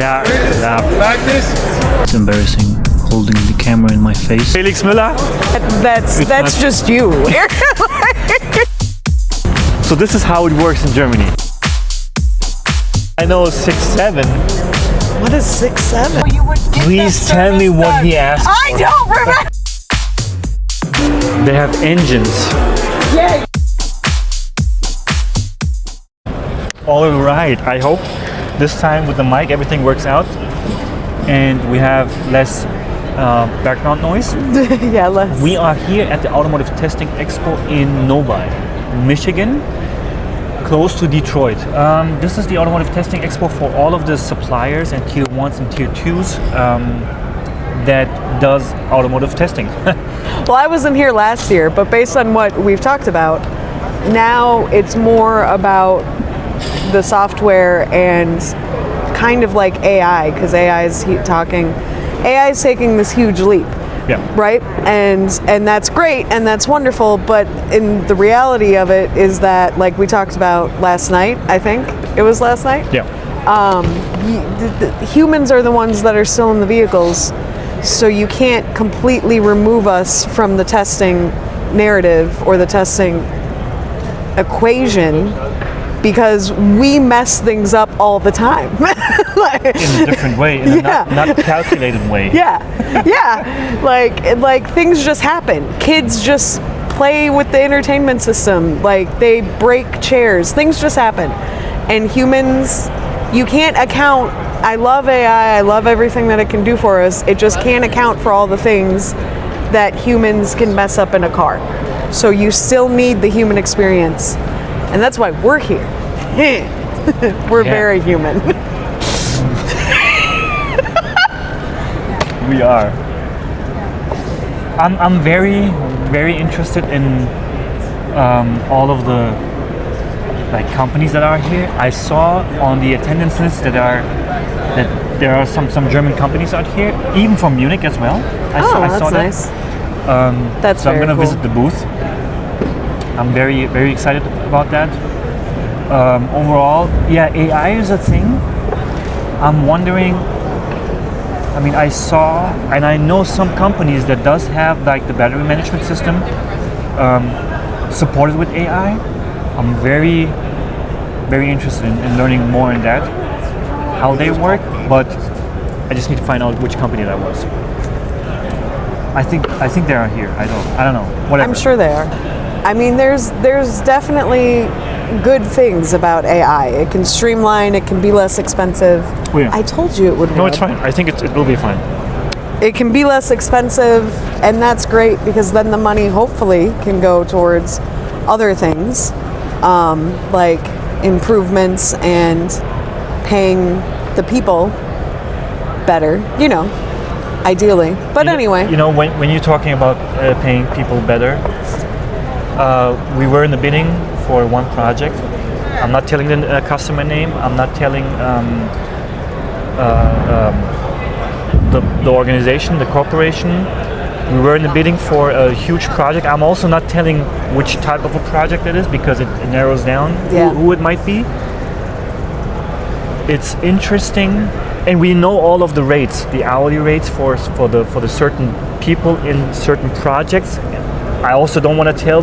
Yeah. It's embarrassing holding the camera in my face. Felix Müller. That's just you. So this is how it works in Germany. I know 6-7. What is 6-7? Please tell me what he asked. I don't remember. They have engines. Yeah. All right, I hope this time with the mic everything works out and we have less background noise. Yeah, less. We are here at the Automotive Testing Expo in Novi, Michigan, close to Detroit. This is the Automotive Testing Expo for all of the suppliers and tier 1s and tier 2s that does automotive testing. Well, I wasn't here last year, but based on what we've talked about, now it's more about the software and kind of like AI, because AI is taking this huge leap. Yeah. Right? And that's great and that's wonderful, but in the reality of it is that, like we talked about last night, I think it was last night. Yeah. The humans are the ones that are still in the vehicles, so you can't completely remove us from the testing narrative or the testing equation, because we mess things up all the time. In a different way, in a not calculated way. Yeah, yeah. Like things just happen. Kids just play with the entertainment system. Like they break chairs. Things just happen. And humans, you can't account. I love AI. I love everything that it can do for us. It just can't account for all the things that humans can mess up in a car. So you still need the human experience. And that's why we're here. We're very human. We are. I'm very, very interested in all of the companies that are here. I saw on the attendance list that there are some German companies out here, even from Munich as well. I saw that. Nice. That's so I'm going to visit the booth. I'm very, very excited about that. Overall, yeah, AI is a thing. I'm wondering, I mean, I saw, and I know some companies that does have like the battery management system supported with AI. I'm very, very interested in learning more in that, how they work, but I just need to find out which company that was. I think they are here. I don't know. Whatever. I'm sure they are. I mean, there's definitely good things about AI. It can streamline. It can be less expensive. Oh, yeah. I told you it would. No, it's fine. I think it will be fine. It can be less expensive, and that's great, because then the money hopefully can go towards other things, like improvements and paying the people better. You know, ideally. But anyway. You know, when you're talking about paying people better, we were in the bidding for one project. I'm not telling the customer name. I'm not telling the organization, the corporation. We were in the bidding for a huge project. I'm also not telling which type of a project it is, because it narrows down who it might be. It's interesting, and we know all of the rates, the hourly rates for the certain people in certain projects. I also don't want to tell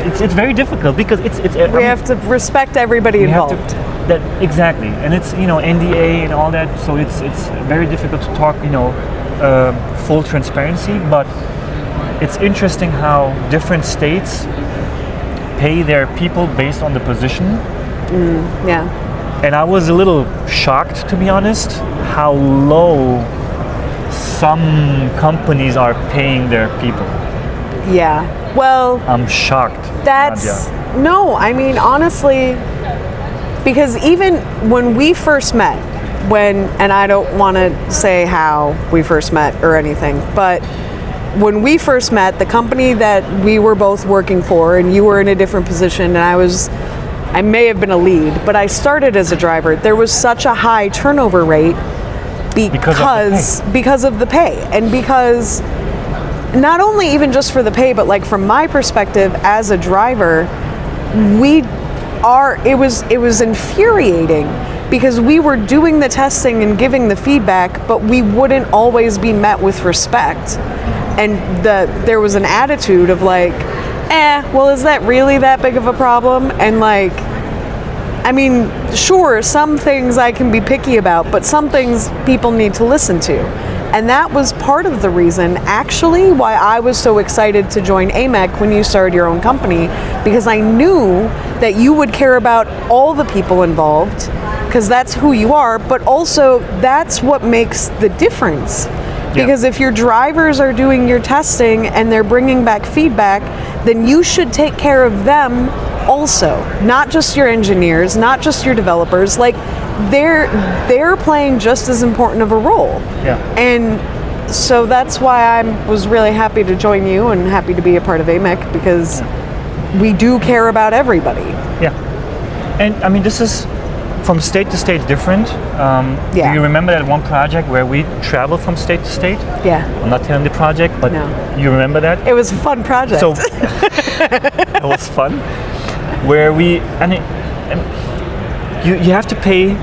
it's very difficult, because we have to respect everybody involved. Exactly, and it's NDA and all that, so it's very difficult to talk full transparency. But it's interesting how different states pay their people based on the position. Yeah. And I was a little shocked, to be honest, how low some companies are paying their people. Yeah, well, I'm shocked. No, I mean, honestly, because even when we first met, and I don't want to say how we first met or anything, but when we first met, the company that we were both working for, and you were in a different position, and I may have been a lead, but I started as a driver. There was such a high turnover rate because of the pay, and because not only even just for the pay, but like from my perspective as a driver, it was infuriating because we were doing the testing and giving the feedback, but we wouldn't always be met with respect. And there was an attitude of like, well, is that really that big of a problem? And like, I mean, sure, some things I can be picky about, but some things people need to listen to. And that was part of the reason, actually, why I was so excited to join AMEC when you started your own company, because I knew that you would care about all the people involved, because that's who you are, but also that's what makes the difference. Because if your drivers are doing your testing and they're bringing back feedback, then you should take care of them also, not just your engineers, not just your developers. Like, they're playing just as important of a role. And so that's why I was really happy to join you and happy to be a part of AMEC, because we do care about everybody. And I mean, this is from state to state different. Do you remember that one project where we traveled from state to state? I'm not telling the project, but you remember that? It was a fun project. So it was fun. Where we, you have to pay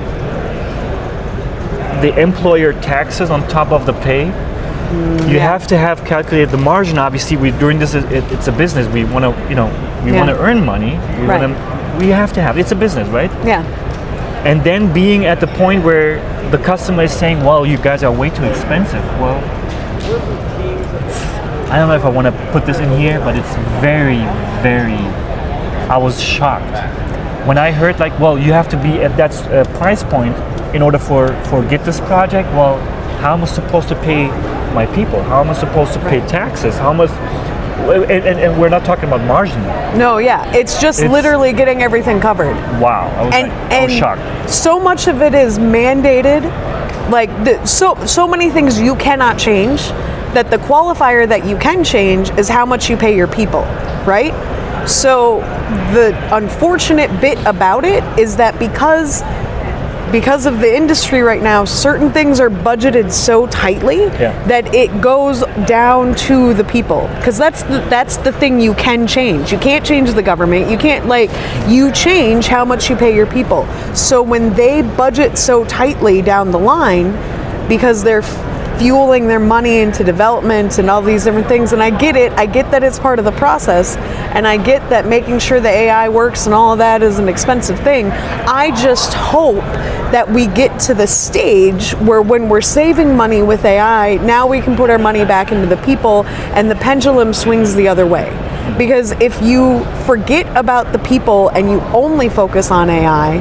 the employer taxes on top of the pay. You have to have calculated the margin. Obviously, we during this, it's a business. We want to, we want to earn money. We have to have. It's a business, right? And then being at the point where the customer is saying, "Well, you guys are way too expensive." Well, I don't know if I want to put this in here, but it's very, very. I was shocked when I heard like, well, you have to be at that price point in order for get this project. Well, how am I supposed to pay my people? How am I supposed to pay taxes? How much? And we're not talking about margin. No, it's just literally getting everything covered. Wow, I was shocked. So much of it is mandated. Like so many things you cannot change. That the qualifier that you can change is how much you pay your people, right? So the unfortunate bit about it is that because of the industry right now, certain things are budgeted so tightly that it goes down to the people. Because that's the thing you can change. You can't change the government. You can't you change how much you pay your people. So when they budget so tightly down the line, because they're fueling their money into development and all these different things, and I get that it's part of the process, and I get that making sure the AI works and all of that is an expensive thing. I just hope that we get to the stage where when we're saving money with AI, now we can put our money back into the people and the pendulum swings the other way. Because if you forget about the people and you only focus on AI,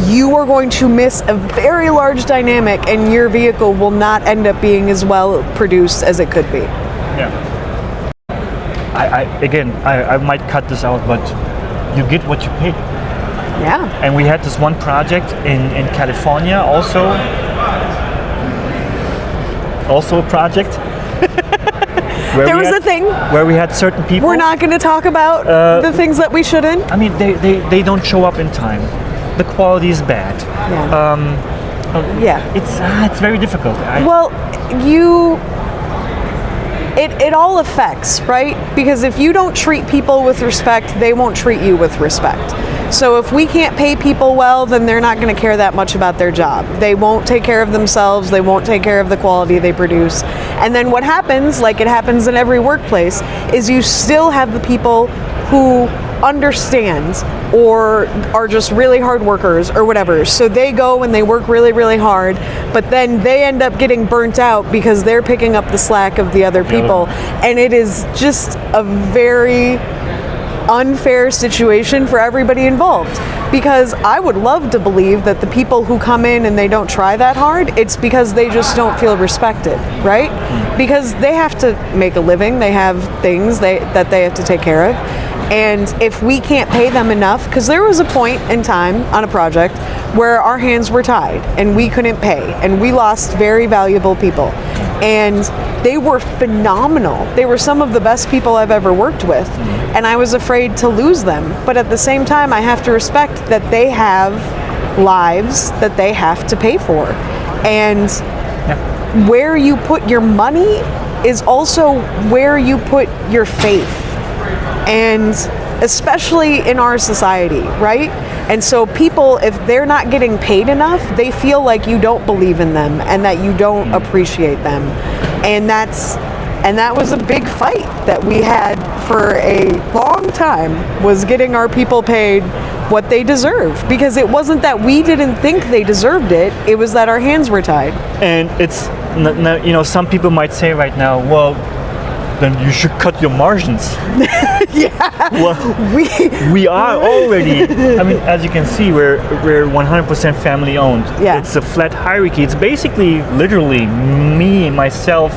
you are going to miss a very large dynamic, and your vehicle will not end up being as well produced as it could be. I might cut this out, but you get what you pay. And we had this one project in California, also a project. There was a thing where we had certain people. We're not going to talk about the things that we shouldn't. I mean, they don't show up in time. The quality is bad. It's very difficult. It all affects, right? Because if you don't treat people with respect, they won't treat you with respect. So if we can't pay people well, then they're not going to care that much about their job. They won't take care of themselves. They won't take care of the quality they produce. And then what happens, like it happens in every workplace, is you still have the people who understand or are just really hard workers or whatever. So they go and they work really, really hard, but then they end up getting burnt out because they're picking up the slack of the other people. And it is just a very unfair situation for everybody involved. Because I would love to believe that the people who come in and they don't try that hard, it's because they just don't feel respected, right? Because they have to make a living, they have things that they have to take care of. And if we can't pay them enough, because there was a point in time on a project where our hands were tied and we couldn't pay, and we lost very valuable people. And they were phenomenal. They were some of the best people I've ever worked with. And I was afraid to lose them. But at the same time, I have to respect that they have lives that they have to pay for. And where you put your money is also where you put your faith. And especially in our society, right? And so people, if they're not getting paid enough, they feel like you don't believe in them and that you don't appreciate them. And that was a big fight that we had for a long time, was getting our people paid what they deserve. Because it wasn't that we didn't think they deserved it, it was that our hands were tied. And it's, you know, some people might say right now, well, then you should cut your margins. Yeah. Well, we are already, I mean, as you can see, we're 100% family owned. Yeah. It's a flat hierarchy. It's basically literally me, myself,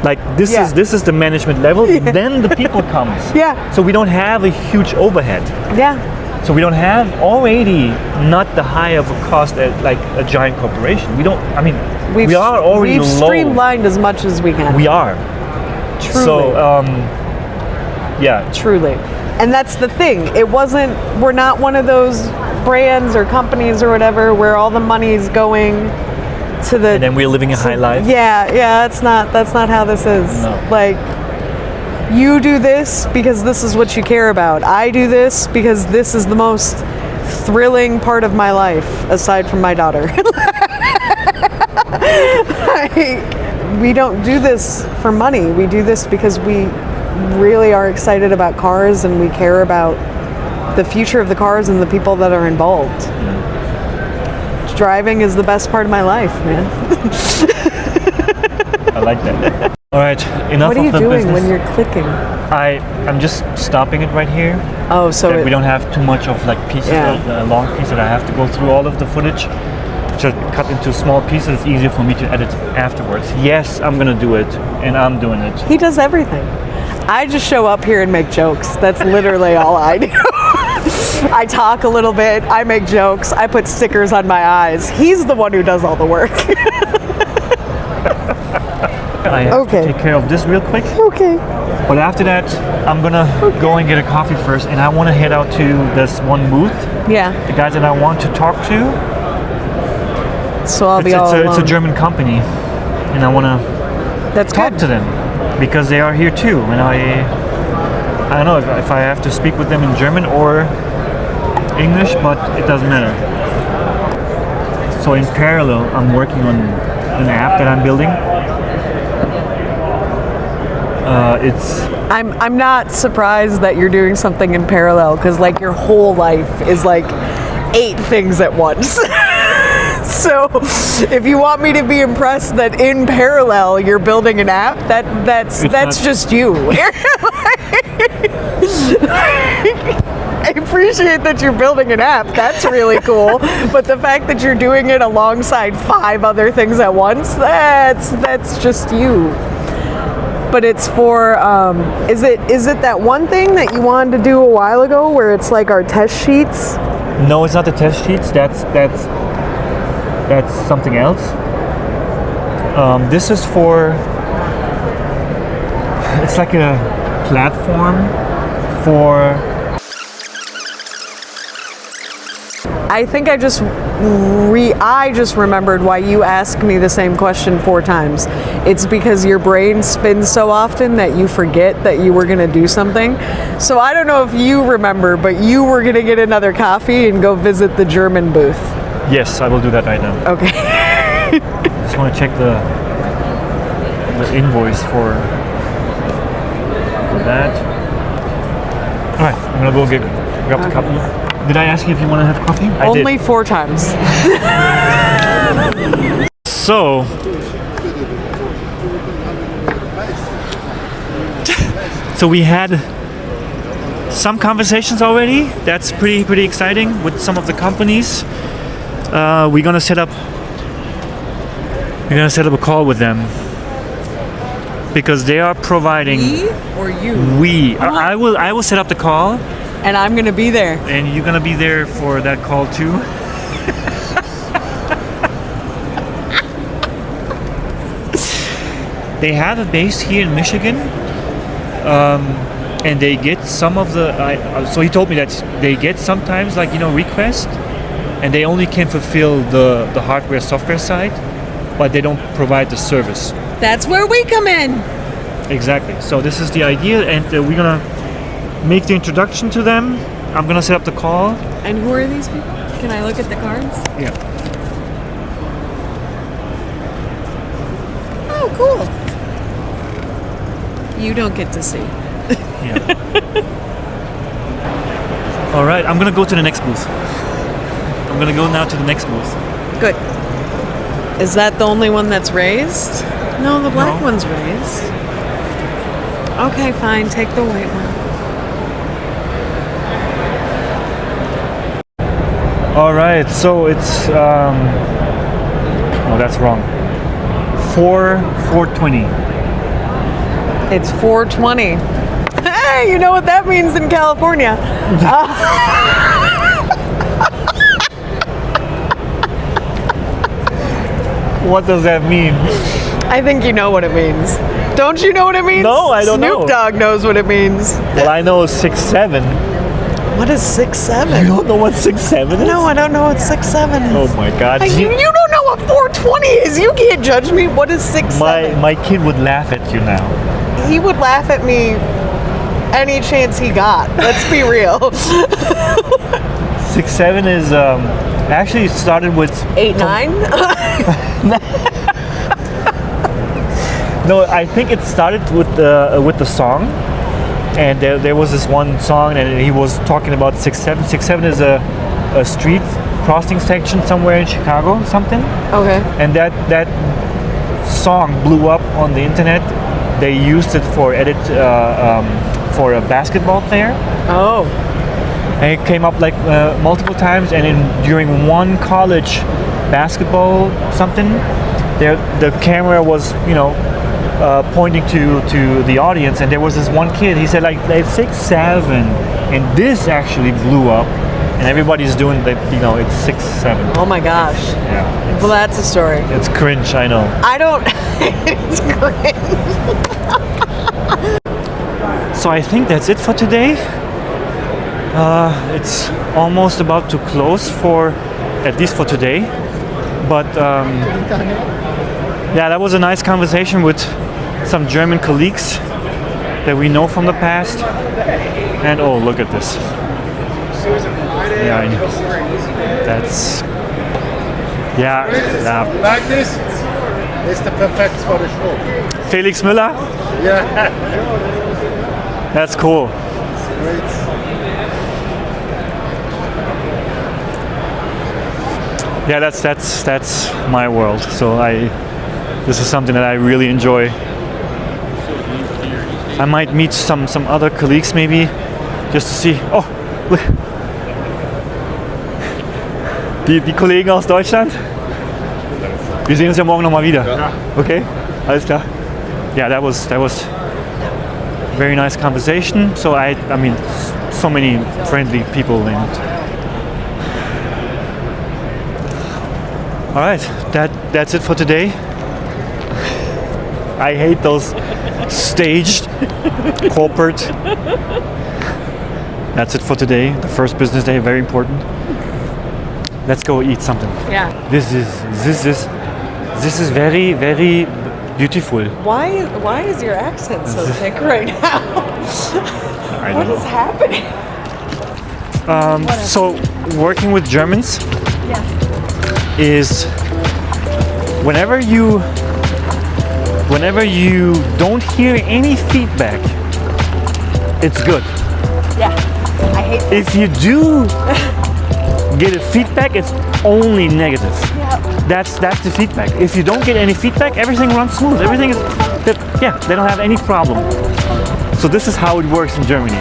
like this is the management level, then the people comes. Yeah. So we don't have a huge overhead. Yeah. So we don't have already not the high of a cost as like a giant corporation. We don't, I mean, we are already we've low. streamlined as much as we can. We are. Truly. So, yeah. Truly. And that's the thing. We're not one of those brands or companies or whatever where all the money's going to the... And then we're living a high life. Yeah, that's not how this is. No. Like, you do this because this is what you care about. I do this because this is the most thrilling part of my life, aside from my daughter. We don't do this for money. We do this because we really are excited about cars and we care about the future of the cars and the people that are involved. Driving is the best part of my life, man. I like that. All right, enough What are you of the doing business. when you're clicking? I'm just stopping it right here. Oh, so that we don't have too much of like pieces, Yeah. a long piece that I have to go through all of the footage. Just cut into small pieces. It's easier for me to edit afterwards. Yes, I'm gonna do it, and I'm doing it. he does everything. I just show up here and make jokes. That's literally all I do. I talk a little bit, I make jokes, I put stickers on my eyes. He's the one who does all the work. I have to take care of this real quick. Okay. But after that, I'm gonna go and get a coffee first, and I want to head out to this one booth. Yeah. The guys that I want to talk to. So I'll be all alone. It's a German company, and I want to That's talk good. to them because they are here too. And I don't know if I have to speak with them in German or English, but it doesn't matter. So in parallel, I'm working on an app that I'm building. I'm not surprised that you're doing something in parallel, because like your whole life is like 8 things at once. So if you want me to be impressed that in parallel you're building an app, that's just you. I appreciate that you're building an app. That's really cool. But the fact that you're doing it alongside 5 other things at once, that's just you. But it's for is it that one thing that you wanted to do a while ago where it's like our test sheets? No, it's not the test sheets. That's something else. This is for, it's like a platform for, I think I just remembered why you asked me the same question 4 times. It's because your brain spins so often that you forget that you were going to do something. So I don't know if you remember, but you were going to get another coffee and go visit the German booth. yes, I will do that right now. Okay. Just want to check the invoice for that. All right, I'm gonna go grab the coffee. Did I ask you if you want to have coffee? I did. Only 4 times. So we had some conversations already. That's pretty exciting with some of the companies. We're gonna set up a call with them because they are providing. Me or you? I will set up the call. And I'm going to be there. And you're gonna be there for that call too. They have a base here in Michigan, and they get some of the. So he told me that they get sometimes requests, and they only can fulfill the hardware software side, but they don't provide the service. That's where we come in. Exactly. So this is the idea, and we're gonna make the introduction to them. I'm gonna set up the call. And who are these people? Can I look at the cards? Yeah. Oh, cool. You don't get to see. Yeah. All right, I'm gonna go to the next booth. I'm gonna go now to the next booth. Good. Is that the only one that's raised? No, the black No. one's raised. Okay, fine. Take the white one. All right, so it's no, that's wrong. 420. It's 420. Hey, you know what that means in California? What does that mean? I think you know what it means. Don't you know what it means? No, I don't know. Snoop Dogg knows what it means. Well, I know 6'7". What is 6'7"? You don't know what 6'7" is? No, I don't know what 6'7" is. Oh my God. You don't know what 420 is. You can't judge me. What is 6'7"? My kid would laugh at you now. He would laugh at me any chance he got. Let's be real. 6'7" is actually it started with 8'9"? No, I think it started with the song, and there was this one song, and he was talking about 6'7". 6'7" is a street crossing section somewhere in Chicago, something. Okay. And that song blew up on the internet. They used it for for a basketball player. Oh. And it came up like multiple times, and during one college basketball something, the camera was pointing to the audience, and there was this one kid. He said like they're 6'7", and this actually blew up, and everybody's doing it's 6'7". Oh my gosh. Yeah. Well, that's a story. It's cringe, I know. I don't. It's great. So I think that's it for today. It's almost about to close at least for today. But yeah, that was a nice conversation with some German colleagues that we know from the past. And oh, look at this. Yeah, I know. That's yeah. Like this, it's the perfect for the show. Felix Müller. Yeah. That's cool. Great. Yeah, that's my world. So this is something that I really enjoy. I might meet some other colleagues maybe, just to see. Oh, look. Die Kollegen aus Deutschland. Wir sehen uns ja morgen nochmal wieder. Okay, alles klar. Yeah, that was very nice conversation. So I mean, so many friendly people in it. All right, that's it for today. I hate those staged corporate. That's it for today. The first business day, very important. Let's go eat something. Yeah. This is very, very beautiful. Why is your accent so thick right now? I What don't is know. happening? So working with Germans is whenever you don't hear any feedback, it's good. Yeah. I hate that. If you do get a feedback, it's only negative. Yeah. That's the feedback. If you don't get any feedback, everything runs smooth. Everything is they don't have any problem. So this is how it works in Germany.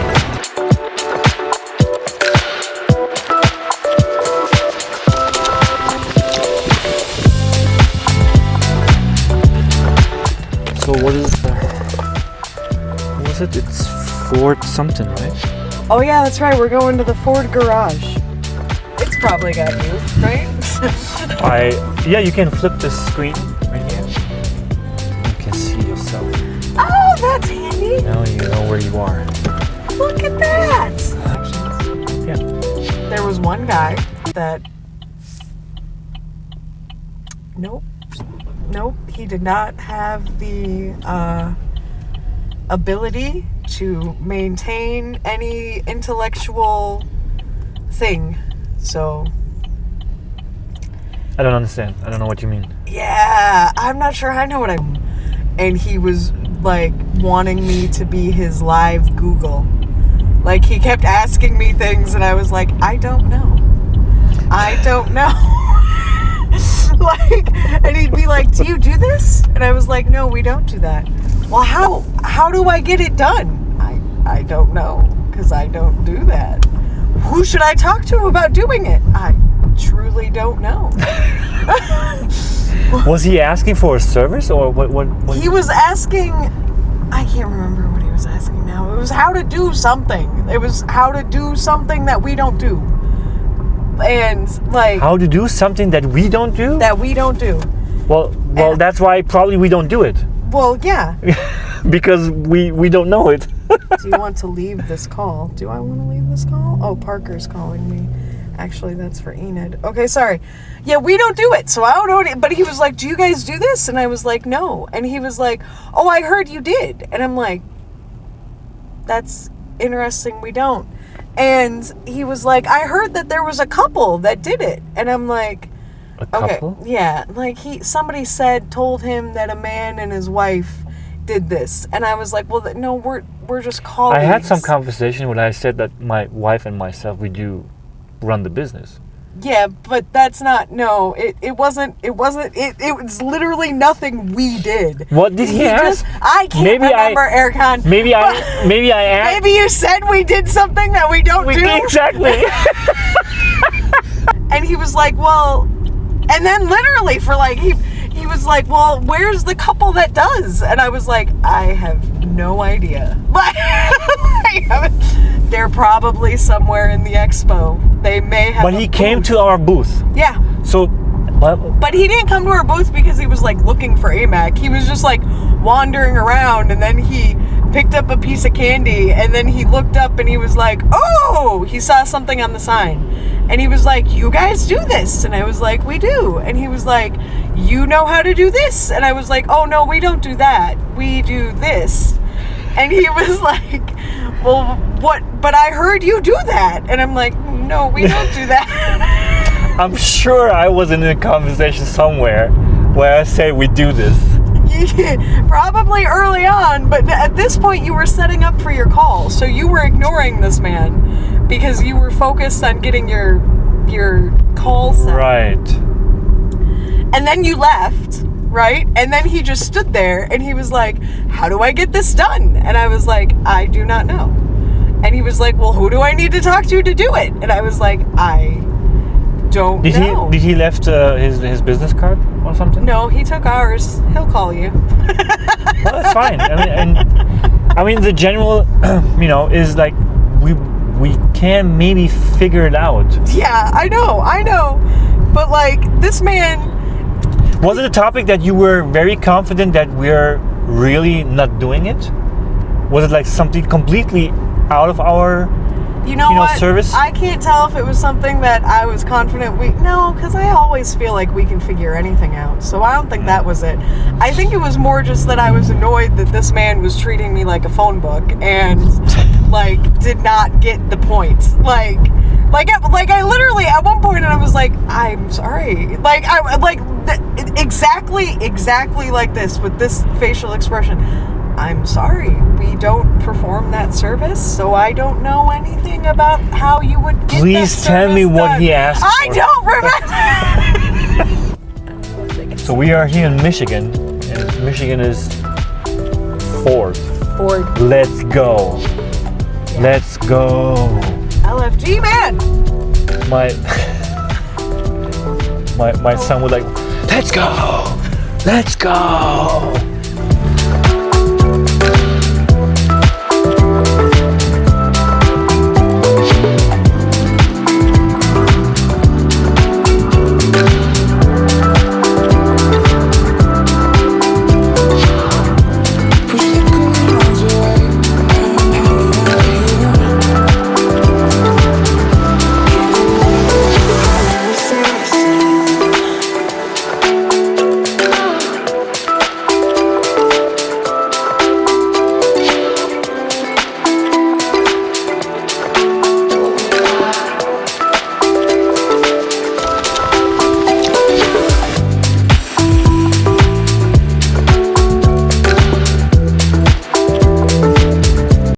So what was it? It's Ford something, right? Oh yeah, that's right. We're going to the Ford garage. It's probably got you, right? Yeah, you can flip the screen right here. You can see yourself. Oh, that's handy. Now you know where you are. Look at that. Yeah. There was one guy that. Nope, he did not have the ability to maintain any intellectual thing. So I don't understand. I don't know what you mean. yeah, I'm not sure I know what I'm. And he was like wanting me to be his live Google. Like he kept asking me things and I was like, I don't know. I don't know. Like, and he'd be like, do you do this? And I was like, no, we don't do that. Well, how do I get it done? I don't know, because I don't do that. Who should I talk to about doing it? I truly don't know. Was he asking for a service or what? He was asking, I can't remember what he was asking now. It was how to do something. It was how to do something that we don't do. And like How to do something that we don't do? that we don't do. Well, that's why probably we don't do it. Well, yeah. Because we don't know it. Do you want to leave this call? Do I want to leave this call? Oh, Parker's calling me. Actually, that's for Enid. Okay, sorry. Yeah, we don't do it, so I don't know. But he was like, do you guys do this? And I was like, no. And he was like, oh, I heard you did. And I'm like, that's interesting, we don't. And he was like, I heard that there was a couple that did it. And I'm like, A couple? okay, yeah. Like somebody told him that a man and his wife did this. And I was like, well, no, we're just colleagues. I had some conversation when I said that my wife and myself, we do run the business. Yeah, but that's not, no, it wasn't, it was literally nothing we did. What did he ask? I can't remember, Erkan. Maybe I asked. Maybe you said we did something that we don't do. Exactly. And he was like, well, and then literally for like, he was like, well, where's the couple that does? And I was like, I have no idea. They're probably somewhere in the Expo. They may have. But he came to our booth. Yeah. So. But he didn't come to our booth because he was like looking for AMEC. He was just like wandering around, and then he picked up a piece of candy, and then he looked up and he was like, oh, he saw something on the sign. And he was like, you guys do this? And I was like, we do. And he was like, you know how to do this? And I was like, oh no, we don't do that. We do this. And he was like, well, what? But I heard you do that. And I'm like, no, we don't do that. I'm sure I was in a conversation somewhere where I say we do this. Probably early on, but at this point you were setting up for your call. So you were ignoring this man because you were focused on getting your call set. Right. And then you left, right? And then he just stood there and he was like, how do I get this done? And I was like, I do not know. And he was like, well, who do I need to talk to do it? And I was like, I don't know. Did he left his business card or something? No, he took ours. He'll call you. Well, that's fine. I mean, the general, is like we can maybe figure it out. Yeah, I know. But like this man. Was it a topic that you were very confident that we're really not doing it? Was it like something completely out of our service? I can't tell if it was something that I was confident because I always feel like we can figure anything out. So I don't think that was it. I think it was more just that I was annoyed that this man was treating me like a phone book and like did not get the point. Like I literally at one point and I was like, I'm sorry. Like exactly like this with this facial expression. I'm sorry, we don't perform that service, so I don't know anything about how you would get Please tell me what he asked I for. don't remember. So we are here in Michigan, and Michigan is Ford. Let's go. Yeah. Let's go. LFG, man. My son was like, let's go.